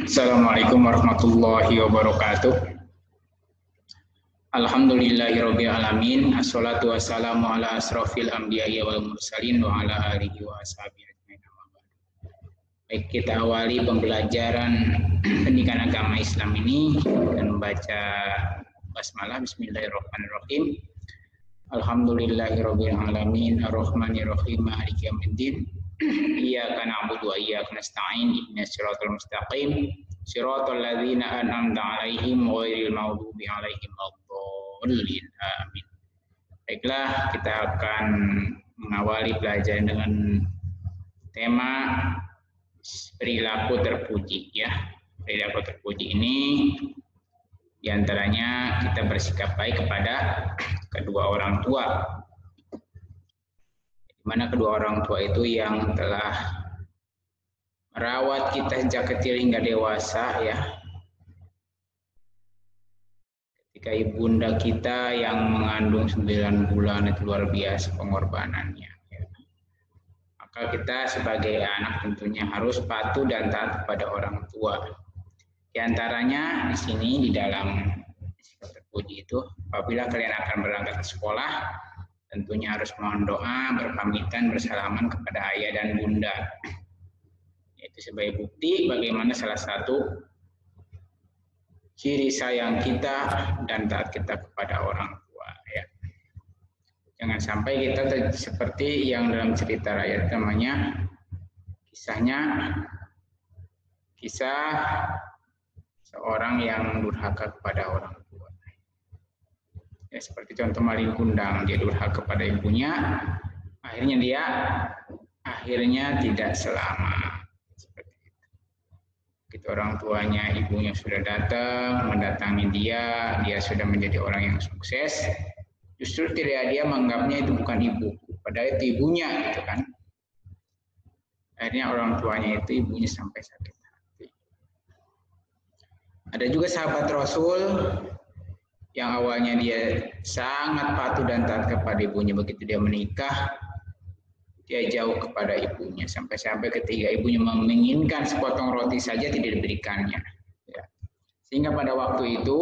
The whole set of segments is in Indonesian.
Assalamualaikum warahmatullahi wabarakatuh. Alhamdulillahirabbil alamin. Assalatu wassalamu ala asrofil anbiya'i wal mursalin wa ala alihi wa ashabihi ajmain. Baik, kita awali pembelajaran pendidikan agama Islam ini dengan membaca basmalah. Bismillahirrahmanirrahim. Alhamdulillahirabbil alamin arrahmanirrahim maliki yaumiddin. Iyyaka na'budu wa iyyaka nasta'in ihdinas siratal mustaqim siratal ladzina an'amta 'alaihim ghairil maghdubi 'alaihim waladdallin. Amin. Baiklah, kita akan mengawali pelajaran dengan tema perilaku terpuji ya. Perilaku terpuji ini diantaranya kita bersikap baik kepada kedua orang tua. Mana kedua orang tua itu yang telah merawat kita sejak kecil hingga dewasa ya. Ketika ibunda kita yang mengandung 9 bulan itu luar biasa pengorbanannya ya. Maka kita sebagai anak tentunya harus patuh dan taat kepada orang tua. Di antaranya di sini di dalam sikap terpuji itu, apabila kalian akan berangkat ke sekolah, tentunya harus mohon doa, berpamitan, bersalaman kepada ayah dan bunda. Itu sebagai bukti bagaimana salah satu ciri sayang kita dan taat kita kepada orang tua. Ya. Jangan sampai kita seperti yang dalam cerita rakyat namanya, kisah seorang yang durhaka kepada orang tua. Ya, seperti contoh maling kundang, dia durhaka kepada ibunya, akhirnya tidak selamat. Seperti itu. Begitu orang tuanya, ibunya sudah datang, mendatangi dia sudah menjadi orang yang sukses, justru dia menganggapnya itu bukan ibu, padahal itu ibunya, gitu kan. Akhirnya orang tuanya itu ibunya sampai sakit hati. Ada juga sahabat Rasul yang awalnya dia sangat patuh dan taat kepada ibunya, begitu dia menikah, dia jauh kepada ibunya, sampai-sampai ketika ibunya menginginkan sepotong roti saja tidak diberikannya. Ya. Sehingga pada waktu itu,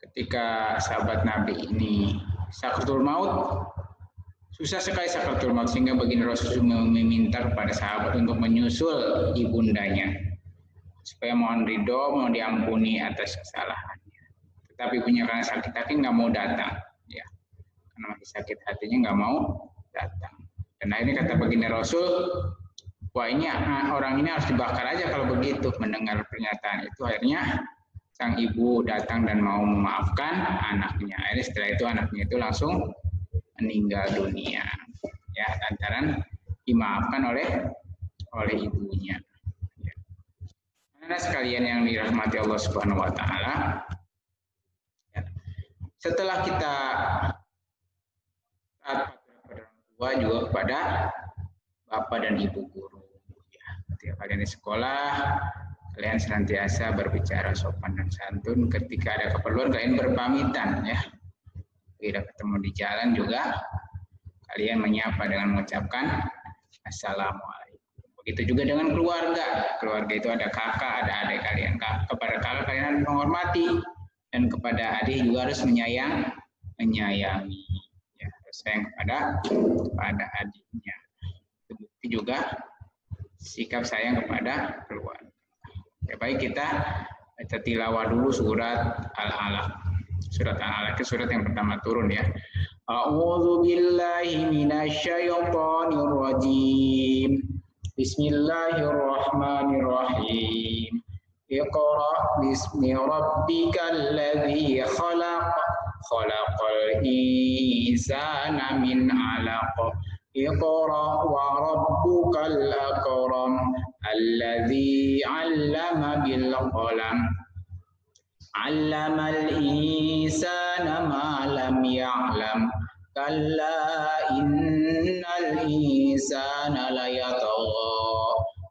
ketika sahabat Nabi ini sakratul maut, susah sekali sakratul maut, sehingga baginda Rasul meminta kepada sahabat untuk menyusul ibundanya, supaya mohon ridho, mohon diampuni atas kesalahannya. Tetapi ibunya karena sakit hati nggak mau datang, ya, karena masih sakit hatinya nggak mau datang. Dan akhirnya kata baginda Rasul, wah ini orang ini harus dibakar aja kalau begitu. Mendengar pernyataan itu, akhirnya sang ibu datang dan mau memaafkan anaknya. Akhirnya setelah itu anaknya itu langsung meninggal dunia, ya, lantaran dimaafkan oleh ibunya. Karena sekalian yang dirahmati Allah Subhanahu wa taala, ya, setelah kita taat kepada orang tua juga kepada bapak dan ibu guru, ya. Ketika kalian di sekolah, kalian senantiasa berbicara sopan dan santun. Ketika ada keperluan, kalian berpamitan, ya. Tidak ketemu di jalan juga, kalian menyapa dengan mengucapkan assalamualaikum. Begitu juga dengan keluarga. Keluarga itu ada kakak, ada adik kalian. Kepada kakak kalian harus menghormati, dan kepada adik juga harus menyayangi. Ya, harus sayang kepada adiknya. Itu bukti juga sikap sayang kepada keluarga. Ya, baik, kita baca tilawah dulu surat Al-Alaq. Surat Al-Alaq itu surat yang pertama turun ya. A'udzu billahi minasyaitonir rajim. Bismillahirrahmanirrahim. Iqra bismi rabbikal ladzi khalaq. Khalaqal insana min 'alaq. Iqra wa rabbukal akram. Alladzi 'allama bil qalam. 'Allamal insana ma lam ya'lam. Kalla innal insana layatagha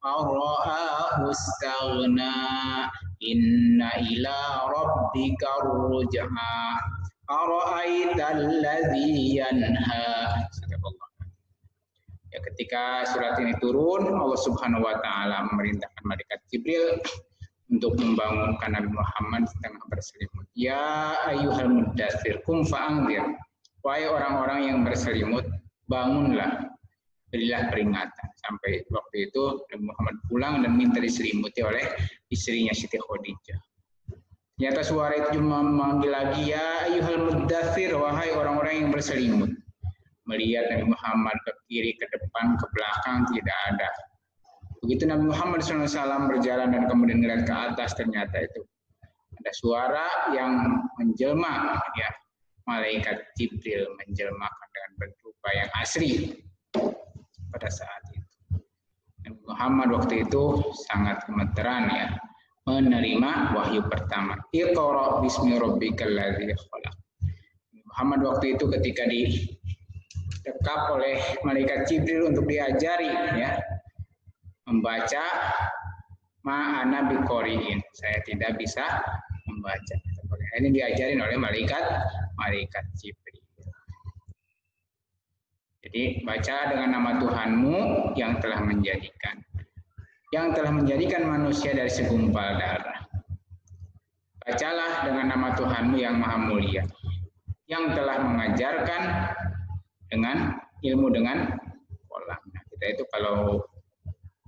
arra'ahu istaghna inna ila rabbika ruj'a ara'aital ladzi yanha. Ya, ketika surat ini turun, Allah Subhanahu wa taala memerintahkan malaikat Jibril untuk membangunkan Nabi Muhammad setengah berselimut. Ya ayyuhal muddatsir qum fa'anzir. Wahai orang-orang yang berselimut, bangunlah, berilah peringatan. Sampai waktu itu Nabi Muhammad pulang dan minta diselimuti oleh istrinya Siti Khadijah. Ternyata suara itu memanggil lagi, ya ayyuhal muddatsir, wahai orang-orang yang berselimut. Melihat Nabi Muhammad ke kiri, ke depan, ke belakang, tidak ada. Begitu Nabi Muhammad SAW berjalan dan kemudian melihat ke atas, ternyata itu ada suara yang menjelma, ya, malaikat Jibril menjelmakan dengan bentuk yang asli pada saat itu. Nabi Muhammad waktu itu sangat gemeteran, ya, menerima wahyu pertama. Iqra bismi rabbikal ladzi khalaq. Muhammad waktu itu ketika didekap oleh malaikat Jibril untuk diajari, ya, membaca ma'ana biqori'in. Saya tidak bisa membaca. Ini diajarin oleh malaikat Jibril. Jadi baca dengan nama Tuhanmu yang telah menjadikan manusia dari segumpal darah. Bacalah dengan nama Tuhanmu yang maha mulia, yang telah mengajarkan dengan ilmu dengan kolam. Nah, kita itu kalau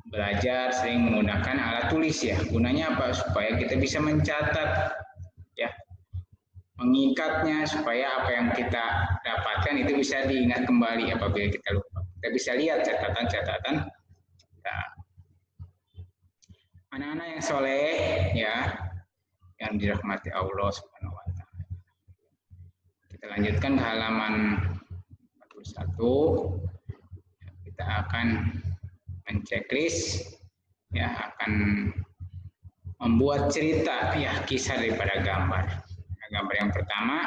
belajar sering menggunakan alat tulis, ya. Gunanya apa? Supaya kita bisa mencatat, ya, mengikatnya supaya apa yang kita dapatkan itu bisa diingat kembali apabila kita lupa. Kita bisa lihat catatan-catatan. Nah, anak-anak yang soleh, ya, yang dirahmati Allah Subhanahu wa taala. Kita lanjutkan ke halaman 41. Kita akan menceklis, ya, akan membuat cerita, ya, kisah daripada gambar. Nah, gambar yang pertama,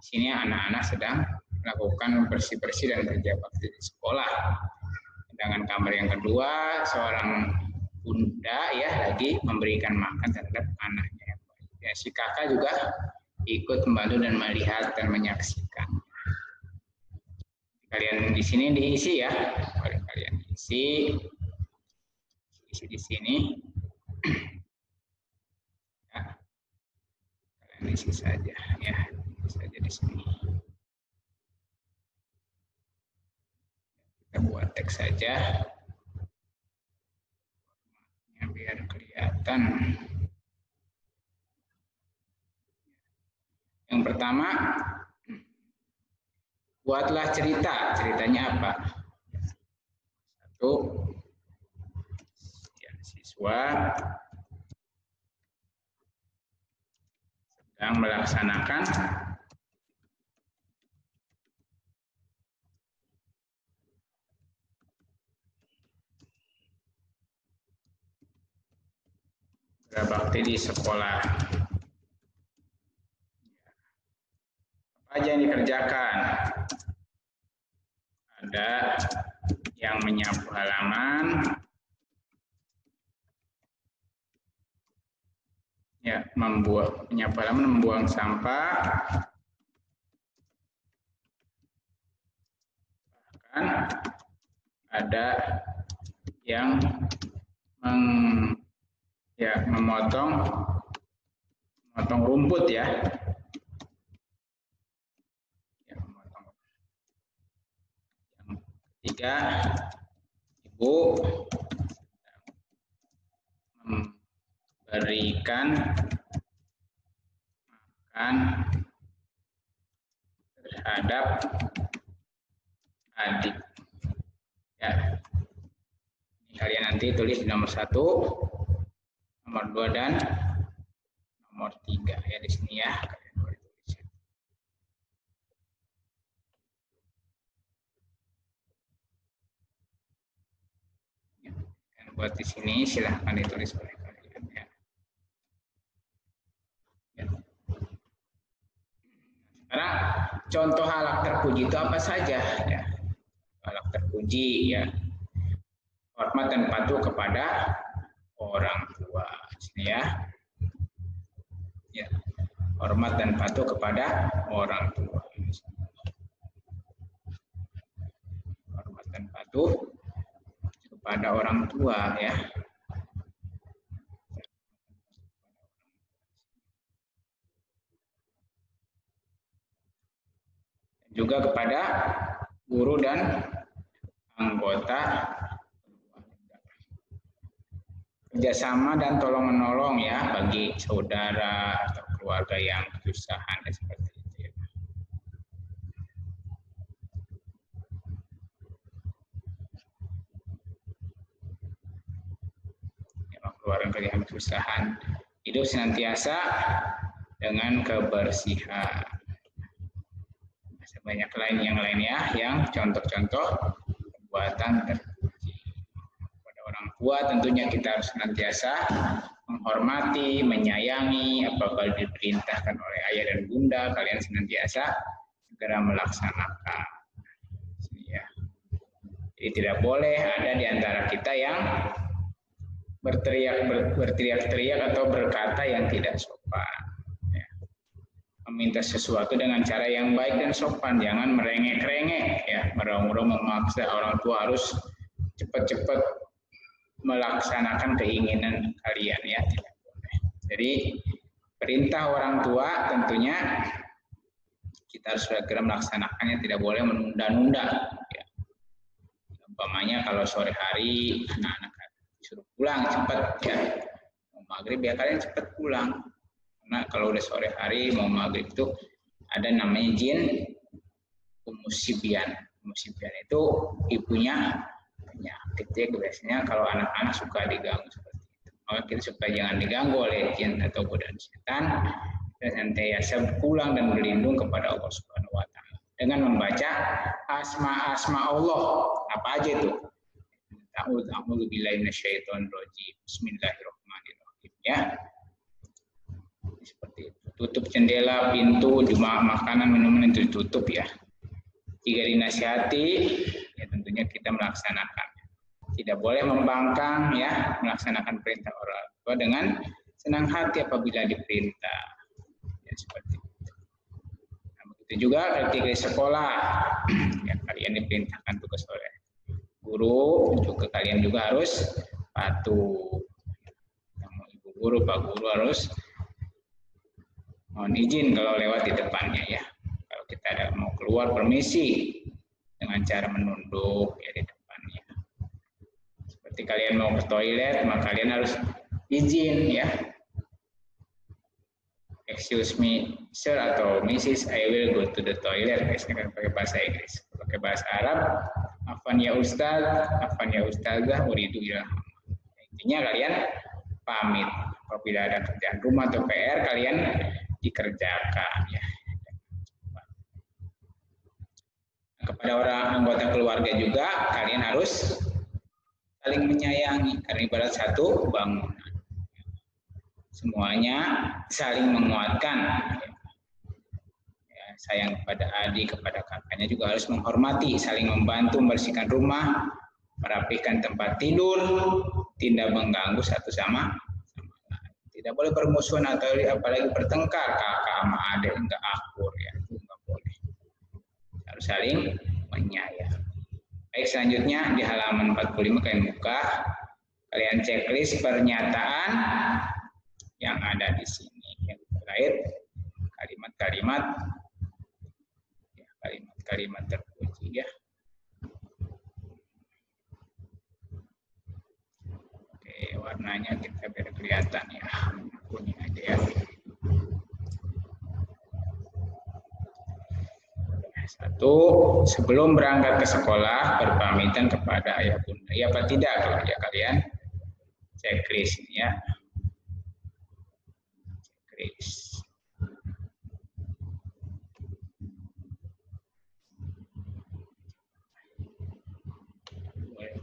di sini anak-anak sedang melakukan bersih-bersih dan kerja bakti di sekolah. Sedangkan gambar yang kedua, seorang bunda, ya, lagi memberikan makan terhadap anaknya. Ya, si kakak juga ikut membantu dan melihat dan menyaksikan. Kalian di sini diisi, ya, kalian isi di sini. Ya, kalian isi saja, ya, isi saja di sini. Kita buat teks saja, ya, biar kelihatan. Yang pertama, buatlah cerita. Ceritanya apa? Satu, ya, siswa sedang melaksanakan berbakti di sekolah. Apa aja yang dikerjakan? Ada yang menyapu halaman, ya, menyapu halaman, membuang sampah, bahkan ada yang memotong rumput, ya. Yang ketiga, ibu memberikan makan terhadap adik, ya. Ini kalian nanti tulis di nomor 1, nomor 2, dan nomor 3, ya, di sini, ya, kalian boleh tulis. Ya, dan buat di sini silahkan ditulis oleh kalian, ya. Ya. Sekarang contoh akhlak terpuji itu apa saja, ya? Akhlak terpuji, ya, hormat dan patuh kepada orang tua, sini, ya. Ya, hormat dan patuh kepada orang tua. Hormat dan patuh kepada orang tua ya. Juga kepada guru dan anggota kerjasama dan tolong menolong ya bagi saudara atau keluarga yang kesusahan seperti itu ya. Keluarga yang kesusahan hidup senantiasa dengan kebersihan. Banyak yang lainnya yang contoh-contoh perbuatan terpuji. Pada orang tua tentunya kita harus senantiasa menghormati, menyayangi, apabila diperintahkan oleh ayah dan bunda, kalian senantiasa segera melaksanakan. Ya. Jadi tidak boleh ada di antara kita yang berteriak-teriak atau berkata yang tidak sopan. Meminta sesuatu dengan cara yang baik dan sopan, jangan merengek-rengek ya, meraung-raung memaksa orang tua harus cepat-cepat melaksanakan keinginan kalian ya, tidak boleh. Jadi perintah orang tua tentunya kita harus segera melaksanakannya, tidak boleh menunda-nunda ya. Umpamanya kalau sore hari anak-anak disuruh pulang cepat ya, mau maghrib ya kalian cepat pulang. Karena kalau udah sore hari mau maghrib itu ada namanya jin umusibian. Umusibian itu ibunya penyakit ya, biasanya kalau anak-anak suka diganggu seperti itu. Maka kita supaya jangan diganggu oleh jin atau godaan setan, dan senantiasa pulang dan berlindung kepada Allah Subhanahu wa taala dengan membaca asma-asma Allah. Apa aja itu? A'udzu billahi minasyaitonir rajim. Bismillahirrahmanirrahim ya. Seperti itu. Tutup jendela, pintu, cuma makanan, minuman itu ditutup ya. Jika dinasihati, ya tentunya kita melaksanakan. Tidak boleh membangkang ya, melaksanakan perintah orang tua dengan senang hati apabila diperintah. Ya, seperti itu. Nah, begitu juga ketika di sekolah, ya kalian diperintahkan tugas oleh guru, juga kalian juga harus patuh. Ibu guru, Pak guru harus mohon izin kalau lewat di depannya ya. Kalau kita ada mau keluar permisi dengan cara menunduk ya di depannya. Seperti kalian mau ke toilet, maka kalian harus izin ya. Excuse me, sir atau Mrs. I will go to the toilet. Biasanya kan pakai bahasa Inggris. Pakai bahasa Arab, afan ya ustaz, afan ya ustazah, uridu ilham. Intinya kalian pamit. Apabila ada kerjaan rumah atau PR, kalian dikerjakan ya. Kepada orang anggota keluarga juga kalian harus saling menyayangi karena ibarat satu bangunan. Semuanya saling menguatkan. Ya, sayang kepada adik, kepada kakaknya juga harus menghormati, saling membantu membersihkan rumah, merapikan tempat tidur, tidak mengganggu satu sama lain. Tidak boleh permusuhan atau apalagi bertengkar kakak sama adik, enggak akur ya, itu enggak boleh. Harus saling menyayang. Baik, selanjutnya di halaman 45 kalian buka, kalian checklist pernyataan yang ada di sini. Yang terakhir kalimat-kalimat ya, kalimat-kalimat terpuji ya. Warnanya kita biar kelihatan ya, kuning aja ya. Satu, sebelum berangkat ke sekolah berpamitan kepada ayah bunda. Ya apa tidak kalau ya kalian checklist ini ya. Checklist.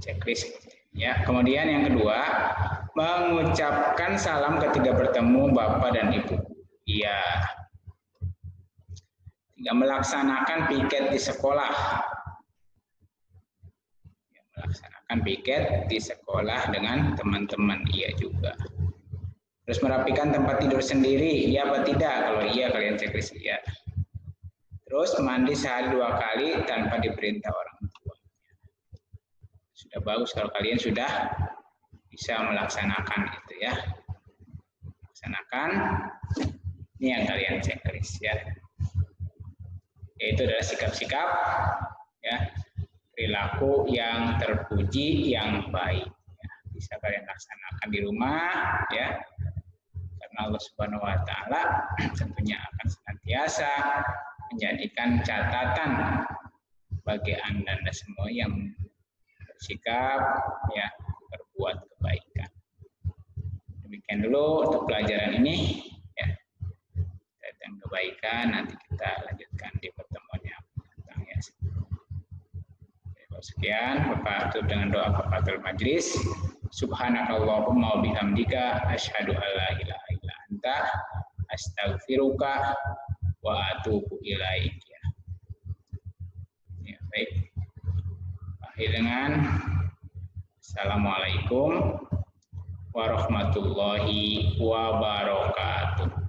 Checklist. Ya, kemudian yang kedua, mengucapkan salam ketika bertemu Bapak dan Ibu. Iya. Tidak melaksanakan piket di sekolah. Ya, melaksanakan piket di sekolah dengan teman-teman. Iya juga. Terus merapikan tempat tidur sendiri. Iya apa tidak? Kalau iya kalian checklist iya. Terus mandi sehari 2 kali tanpa diperintah orang tua. Sudah bagus kalau kalian sudah bisa melaksanakan itu ya. Laksanakan. Ini yang kalian checklist ya. Yaitu adalah sikap-sikap ya, perilaku yang terpuji yang baik. Ya, bisa kalian laksanakan di rumah ya. Karena Allah Subhanahu wa taala tentunya akan senantiasa menjadikan catatan bagi Anda semua yang bersikap ya, berbuat kebaikan. Demikian dulu untuk pelajaran ini ya. Tentang kebaikan nanti kita lanjutkan di pertemuan yang datang ya. Sekian, Bapak tutup dengan doa kafaratul majlis. Subhanakallahumma wa bihamdika asyhadu an la ilaha illa anta astaghfiruka wa atubu ilaik ya. Ya, baik. Akhir dengan Assalamualaikum warahmatullahi wabarakatuh.